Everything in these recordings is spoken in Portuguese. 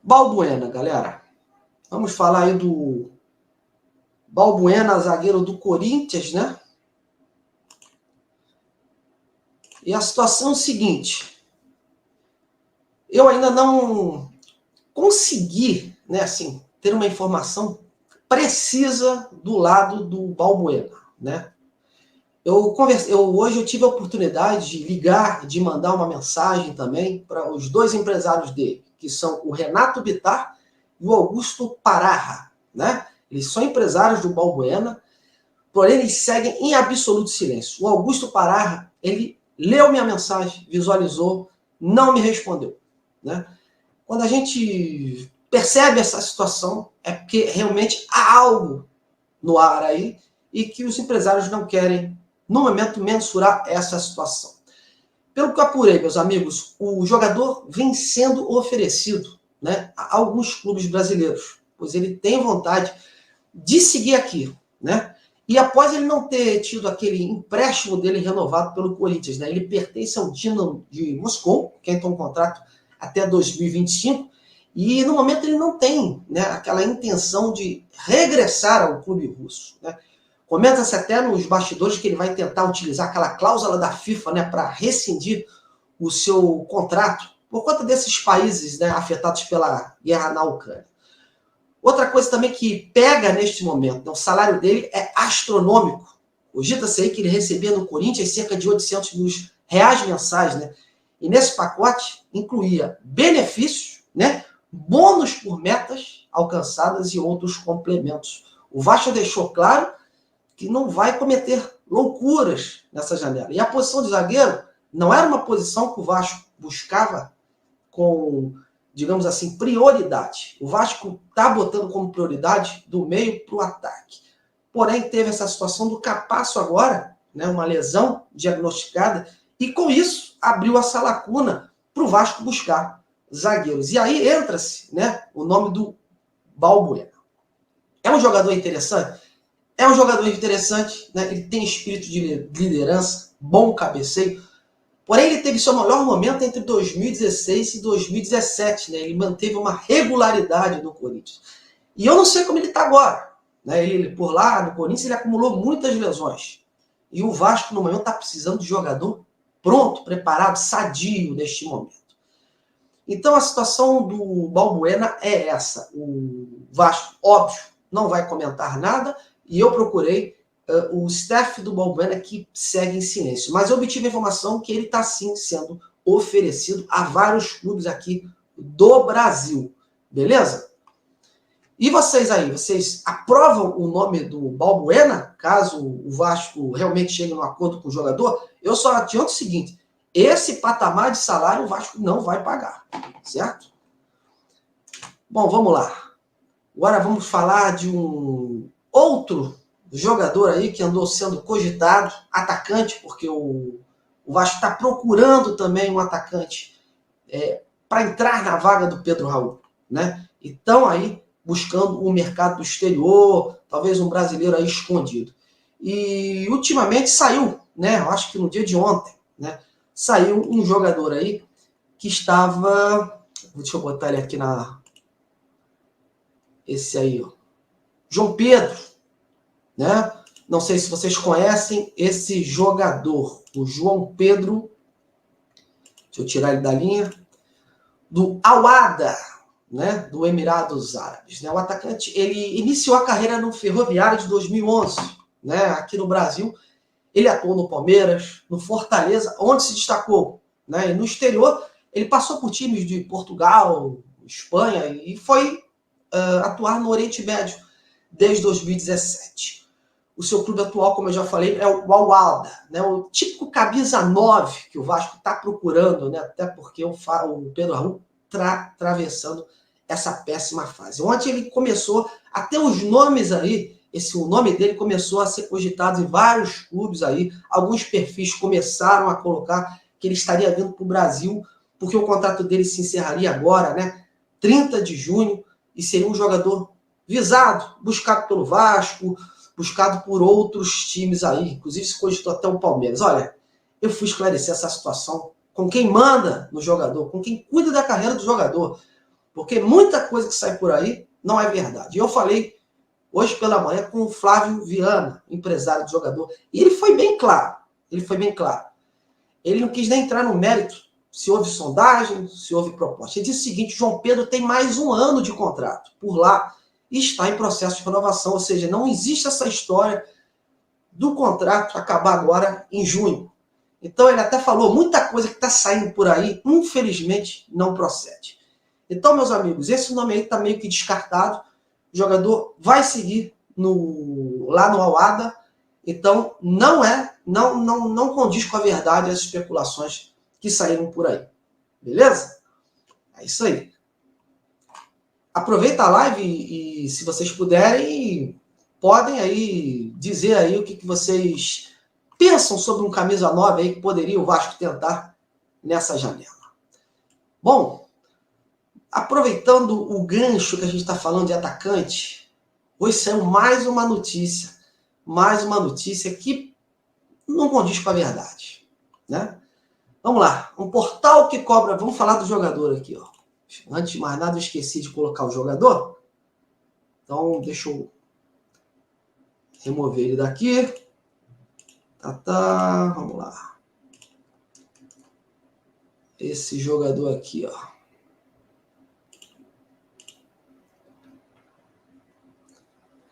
Balbuena, galera. Vamos falar aí do Balbuena, zagueiro do Corinthians, né? E a situação é o seguinte. Eu ainda não consegui, né, assim, ter uma informação precisa do lado do Balbuena, né? Hoje eu tive a oportunidade de ligar, de mandar uma mensagem também para os dois empresários dele, que são o Renato Bittar e o Augusto Pararra, né? Eles são empresários do Balbuena, porém eles seguem em absoluto silêncio. O Augusto Pararra, ele leu minha mensagem, visualizou, não me respondeu, né? Quando a gente percebe essa situação, é porque realmente há algo no ar aí e que os empresários não querem, no momento, mensurar essa situação. Pelo que eu apurei, meus amigos, o jogador vem sendo oferecido, né, a alguns clubes brasileiros, pois ele tem vontade de seguir aqui, né? E após ele não ter tido aquele empréstimo dele renovado pelo Corinthians, né, ele pertence ao Dinamo de Moscou, que tem um contrato até 2025, e no momento ele não tem, né, aquela intenção de regressar ao clube russo, né? Comenta-se até nos bastidores que ele vai tentar utilizar aquela cláusula da FIFA, né, para rescindir o seu contrato por conta desses países, né, afetados pela guerra na Ucrânia. Outra coisa também que pega neste momento, né, o salário dele é astronômico. Cogita-se aí que ele recebia no Corinthians cerca de 800 mil reais mensais, né? E nesse pacote incluía benefícios, né, bônus por metas alcançadas e outros complementos. O Vasco deixou claro que não vai cometer loucuras nessa janela. E a posição de zagueiro não era uma posição que o Vasco buscava com, digamos assim, prioridade. O Vasco está botando como prioridade do meio para o ataque. Porém, teve essa situação do Capasso agora, né, uma lesão diagnosticada, e com isso abriu essa lacuna para o Vasco buscar zagueiros. E aí entra-se, né, o nome do Balbuena. É um jogador interessante? É um jogador interessante, né? Ele tem espírito de liderança, bom cabeceio. Porém, ele teve seu melhor momento entre 2016 e 2017. Né? Ele manteve uma regularidade no Corinthians. E eu não sei como ele está agora. Né? Ele, por lá, no Corinthians, ele acumulou muitas lesões. E o Vasco, no momento, está precisando de jogador pronto, preparado, sadio neste momento. Então, a situação do Balbuena é essa. O Vasco, óbvio, não vai comentar nada. E eu procurei o staff do Balbuena que segue em silêncio. Mas eu obtive a informação que ele está sim sendo oferecido a vários clubes aqui do Brasil. Beleza? E vocês aí, vocês aprovam o nome do Balbuena, caso o Vasco realmente chegue num acordo com o jogador? Eu só adianto o seguinte, esse patamar de salário o Vasco não vai pagar, certo? Bom, vamos lá. Agora vamos falar de um outro jogador aí que andou sendo cogitado, atacante, porque o Vasco está procurando também um atacante para entrar na vaga do Pedro Raul, né? Então aí buscando o mercado do exterior, talvez um brasileiro aí escondido. E ultimamente saiu, né? Eu acho que no dia de ontem, né? Saiu um jogador aí que estava, deixa eu botar ele aqui esse aí, ó, João Pedro, né? Não sei se vocês conhecem esse jogador, o João Pedro, deixa eu tirar ele da linha, do Al-Wahda, né? Do Emirados Árabes. Né? O atacante, ele iniciou a carreira no Ferroviário de 2011, né? Aqui no Brasil. Ele atuou no Palmeiras, no Fortaleza, onde se destacou. Né? E no exterior, ele passou por times de Portugal, Espanha, e foi atuar no Oriente Médio desde 2017. O seu clube atual, como eu já falei, é o Al-Wahda, né? O típico camisa 9 que o Vasco está procurando, né? Até porque o Pedro Raul está atravessando essa péssima fase. Ontem ele começou, até os nomes aí, o nome dele começou a ser cogitado em vários clubes aí, alguns perfis começaram a colocar que ele estaria vindo para o Brasil, porque o contrato dele se encerraria agora, né? 30 de junho, e seria um jogador visado, buscado pelo Vasco, buscado por outros times aí, inclusive se cogitou até o Palmeiras. Olha, eu fui esclarecer essa situação com quem manda no jogador, com quem cuida da carreira do jogador, Porque muita coisa que sai por aí não é verdade. Eu falei hoje pela manhã com o Flávio Viana, empresário do jogador, e ele foi bem claro. Ele não quis nem entrar no mérito se houve sondagem, se houve proposta. Ele disse o seguinte: João Pedro tem mais 1 ano de contrato por lá e está em processo de renovação, ou seja, não existe essa história do contrato acabar agora em junho. Então ele até falou, muita coisa que está saindo por aí, infelizmente, não procede. Então, meus amigos, esse nome aí está meio que descartado. O jogador vai seguir lá no Al-Ahly. Então, não condiz com a verdade as especulações que saíram por aí. Beleza? É isso aí. Aproveita a live e se vocês puderem, podem aí dizer aí o que vocês pensam sobre um camisa 9 aí que poderia o Vasco tentar nessa janela. Bom, aproveitando o gancho que a gente está falando de atacante, hoje saiu mais uma notícia que não condiz com a verdade, né? Vamos lá, um portal que cobra, vamos falar do jogador aqui, ó. Antes de mais nada, eu esqueci de colocar o jogador, então deixa eu remover ele daqui. Vamos lá. Esse jogador aqui, ó.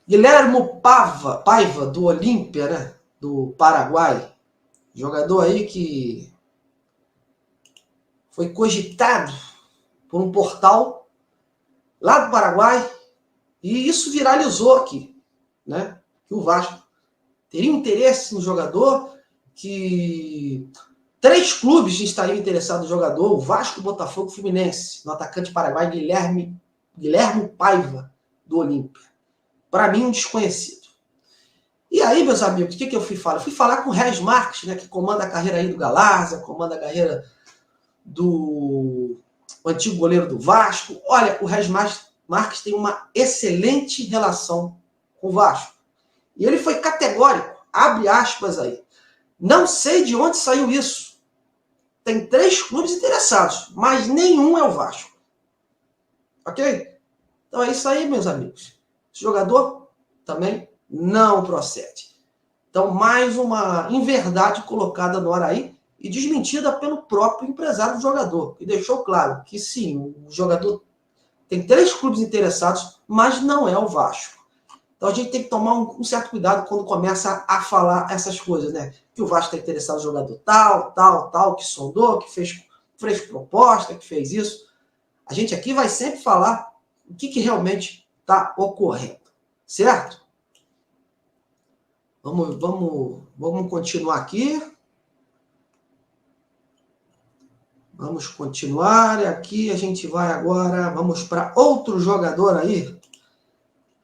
Guilherme Paiva, do Olímpia, né? Do Paraguai. Jogador aí que foi cogitado por um portal lá do Paraguai. E isso viralizou aqui, né? Que o Vasco teria interesse no jogador, que 3 clubes estariam interessados no jogador: o Vasco, o Botafogo e o Fluminense, no atacante paraguai Guilherme Paiva, do Olímpia. Para mim, um desconhecido. E aí, meus amigos, o que eu fui falar? Eu fui falar com o Regis Marques, né, que comanda a carreira aí do Galarza, comanda a carreira do antigo goleiro do Vasco. Olha, o Regis Marques tem uma excelente relação com o Vasco. E ele foi categórico, abre aspas aí. Não sei de onde saiu isso. Tem 3 clubes interessados, mas nenhum é o Vasco. Ok? Então é isso aí, meus amigos. Esse jogador também não procede. Então, mais uma inverdade colocada no ar aí e desmentida pelo próprio empresário do jogador, que deixou claro que sim, o jogador tem 3 clubes interessados, mas não é o Vasco. Então a gente tem que tomar um certo cuidado quando começa a falar essas coisas, né? Que o Vasco está interessado no jogador tal, que sondou, que fez proposta, que fez isso. A gente aqui vai sempre falar o que realmente está ocorrendo, certo? Vamos continuar aqui. Vamos continuar. E aqui a gente vai agora, vamos para outro jogador aí,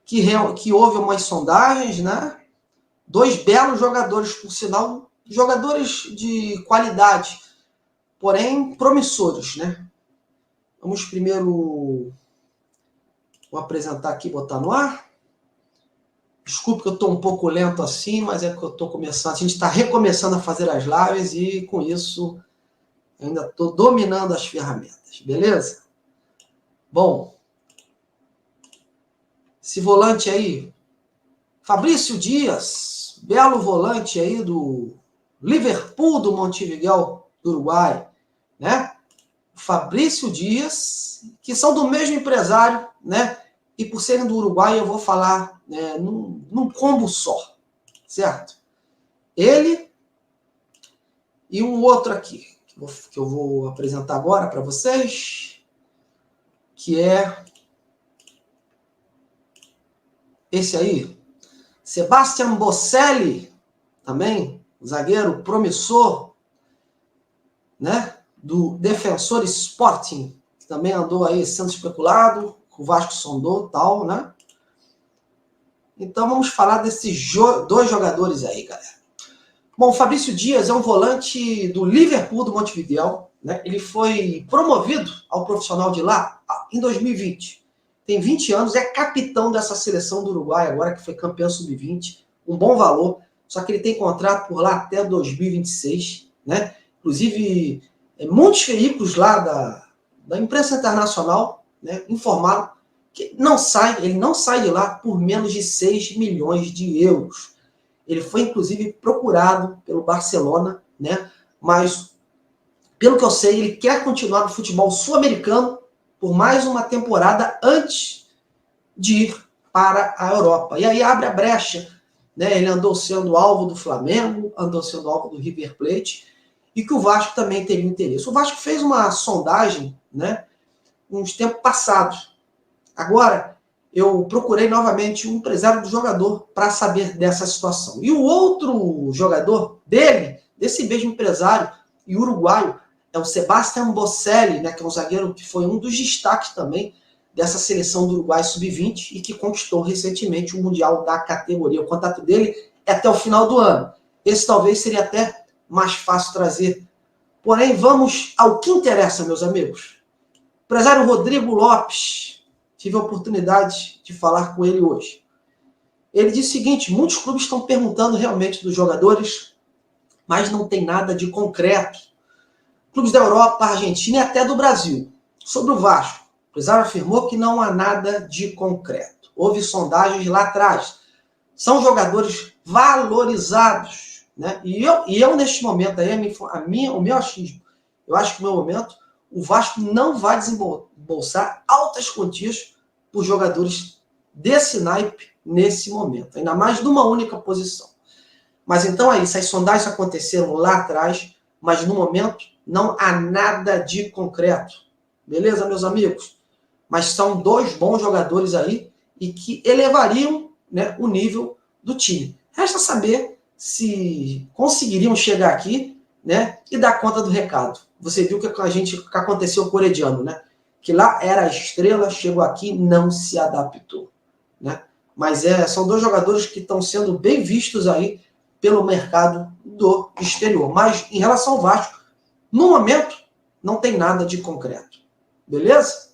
que houve umas sondagens, né? 2 belos jogadores, por sinal, jogadores de qualidade, porém promissores, né? Vamos primeiro, vou apresentar aqui, botar no ar. Desculpe que eu estou um pouco lento assim, mas é que eu estou começando, a gente está recomeçando a fazer as lives e com isso eu ainda estou dominando as ferramentas, beleza? Bom, esse volante aí, Fabrício Dias, belo volante aí do Liverpool do Montevideo, do Uruguai, né? Fabrício Dias, que são do mesmo empresário, né? E por serem do Uruguai, eu vou falar num combo só, certo? Ele e um outro aqui, que eu vou apresentar agora para vocês, que é esse aí, Sebastian Bocelli, também, zagueiro promissor, né? Do Defensor Sporting, que também andou aí sendo especulado, o Vasco sondou, tal, né? Então vamos falar desses 2 jogadores aí, galera. Bom, o Fabrício Dias é um volante do Liverpool do Montevideo, né? Ele foi promovido ao profissional de lá em 2020. Tem 20 anos, é capitão dessa seleção do Uruguai agora, que foi campeão sub-20, um bom valor, só que ele tem contrato por lá até 2026, né? Inclusive, muitos veículos lá da imprensa internacional né, informaram que ele não sai de lá por menos de 6 milhões de euros. Ele foi, inclusive, procurado pelo Barcelona, né, mas, pelo que eu sei, ele quer continuar no futebol sul-americano por mais uma temporada antes de ir para a Europa. E aí abre a brecha, né? Ele andou sendo alvo do Flamengo, andou sendo alvo do River Plate, e que o Vasco também teria interesse. O Vasco fez uma sondagem, né, uns tempos passados. Agora, eu procurei novamente um empresário do jogador para saber dessa situação. E o outro jogador desse mesmo empresário e uruguaio, é o Sebastián Boselli, né, que é um zagueiro que foi um dos destaques também dessa seleção do Uruguai sub-20 e que conquistou recentemente o Mundial da categoria. O contato dele é até o final do ano. Esse talvez seria até mais fácil trazer. Porém, vamos ao que interessa, meus amigos. O empresário Rodrigo Lopes, tive a oportunidade de falar com ele hoje. Ele disse o seguinte: muitos clubes estão perguntando realmente dos jogadores, mas não tem nada de concreto. Clubes da Europa, Argentina e até do Brasil. Sobre o Vasco, o empresário afirmou que não há nada de concreto. Houve sondagens lá atrás. São jogadores valorizados, né? E eu neste momento, aí, o meu achismo, eu acho que no meu momento, o Vasco não vai desembolsar altas quantias por jogadores desse naipe nesse momento. Ainda mais numa única posição. Mas então é isso. As sondagens aconteceram lá atrás, mas no momento não há nada de concreto. Beleza, meus amigos? Mas são dois bons jogadores aí e que elevariam, né, o nível do time. Resta saber se conseguiriam chegar aqui, né, e dar conta do recado. Você viu que aconteceu com o Herediano, né? Que lá era a estrela, chegou aqui, não se adaptou, né? Mas são dois jogadores que estão sendo bem vistos aí pelo mercado do exterior. Mas em relação ao Vasco, no momento, não tem nada de concreto. Beleza?